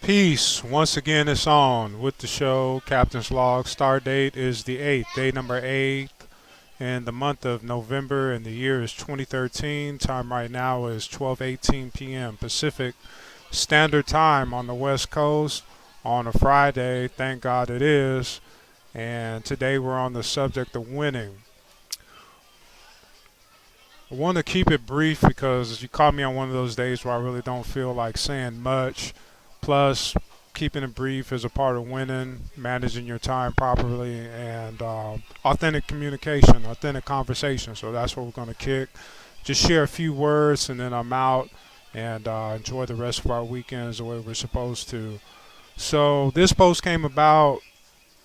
Peace. Once again, it's on with the show. Captain's Log. Star date is the 8th, day number 8 in the month of November, and the year is 2013. Time right now is 12:18 p.m. Pacific Standard Time on the West Coast on a Friday. Thank God it is. And today we're on the subject of winning. I want to keep it brief because you caught me on one of those days where I really don't feel like saying much. Plus, keeping it brief is a part of winning, managing your time properly, and authentic communication, authentic conversation. So that's what we're going to kick. Just share a few words, and then I'm out and enjoy the rest of our weekends the way we're supposed to. So this post came about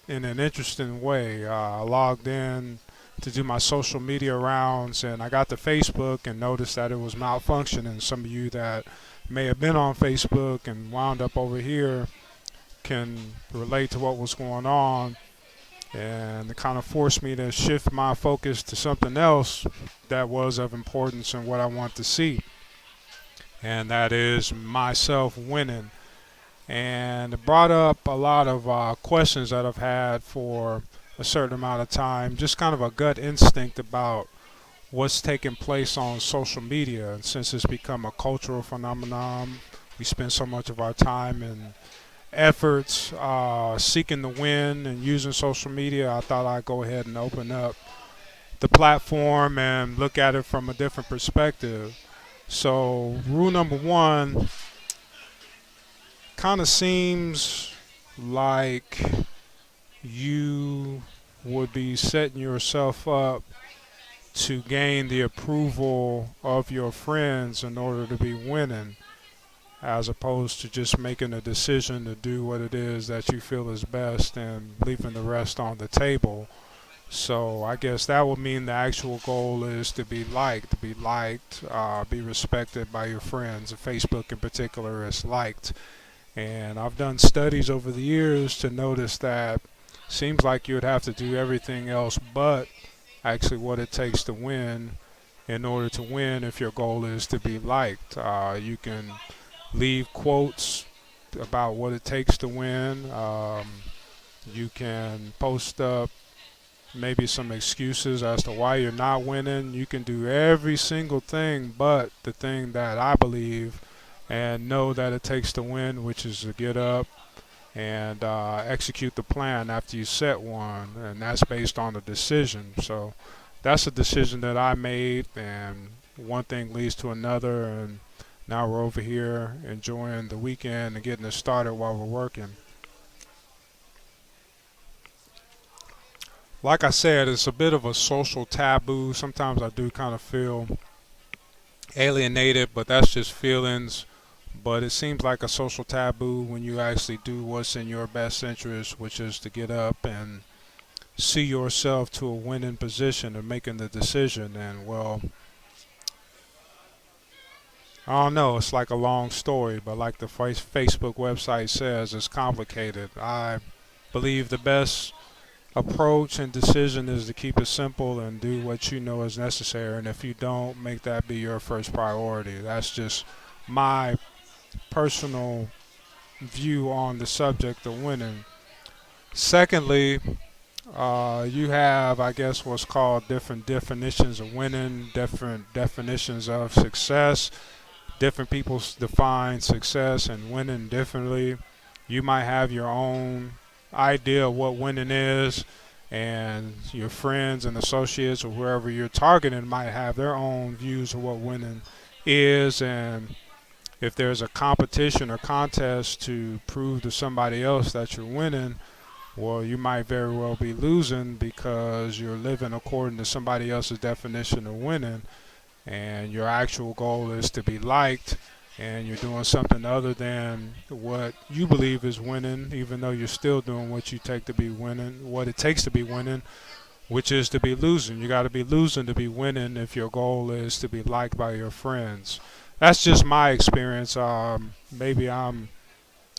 in an interesting way. I logged in to do my social media rounds, and I got to Facebook and noticed that it was malfunctioning. Some of you that may have been on Facebook and wound up over here can relate to what was going on, and it kind of forced me to shift my focus to something else that was of importance and what I want to see, and that is myself winning. And it brought up a lot of questions that I've had for a certain amount of time, just kind of a gut instinct about what's taking place on social media. And since it's become a cultural phenomenon, we spend so much of our time and efforts seeking the win and using social media. I thought I'd go ahead and open up the platform and look at it from a different perspective. So, rule number one kind of seems like you would be setting yourself up to gain the approval of your friends in order to be winning, as opposed to just making a decision to do what it is that you feel is best and leaving the rest on the table. So I guess that would mean the actual goal is to be respected by your friends. Facebook in particular is liked. And I've done studies over the years to notice that seems like you would have to do everything else but actually what it takes to win in order to win if your goal is to be liked. You can leave quotes about what it takes to win. You can post up maybe some excuses as to why you're not winning. You can do every single thing but the thing that I believe and know that it takes to win, which is to get up and execute the plan after you set one, and that's based on a decision. So that's a decision that I made, and one thing leads to another, and now we're over here enjoying the weekend and getting it started while we're working. Like I said, it's a bit of a social taboo. Sometimes I do kind of feel alienated, but that's just feelings. But it seems like a social taboo when you actually do what's in your best interest, which is to get up and see yourself to a winning position of making the decision. And well, I don't know, it's like a long story, but like the Facebook website says, it's complicated. I believe the best approach and decision is to keep it simple and do what you know is necessary. And if you don't, make that be your first priority. That's just my personal view on the subject of winning. Secondly, you have, I guess, what's called different definitions of winning, different definitions of success. Different people define success and winning differently. You might have your own idea of what winning is, and your friends and associates or whoever you're targeting might have their own views of what winning is. And if there's a competition or contest to prove to somebody else that you're winning, well, you might very well be losing because you're living according to somebody else's definition of winning, and your actual goal is to be liked, and you're doing something other than what you believe is winning, even though you're still doing what you take to be winning, what it takes to be winning, which is to be losing. You got to be losing to be winning if your goal is to be liked by your friends. That's just my experience. Maybe I'm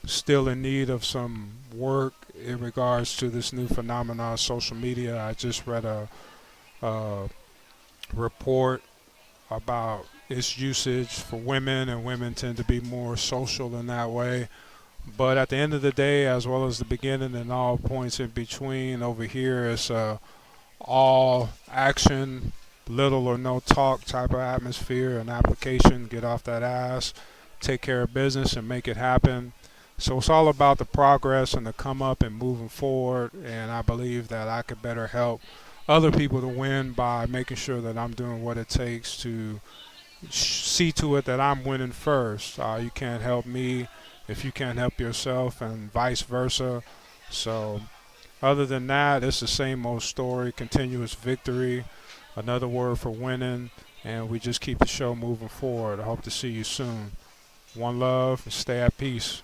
still in need of some work in regards to this new phenomenon, social media. I just read a report about its usage for women, and women tend to be more social in that way. But at the end of the day, as well as the beginning and all points in between, over here it's all action, little or no talk type of atmosphere and application. Get off that ass, take care of business, and make it happen. So it's all about the progress and the come up and moving forward. And I believe that I could better help other people to win by making sure that I'm doing what it takes to see to it that I'm winning first. You can't help me if you can't help yourself, and vice versa. So other than that, it's the same old story, continuous victory, another word for winning, and we just keep the show moving forward. I hope to see you soon. One love and stay at peace.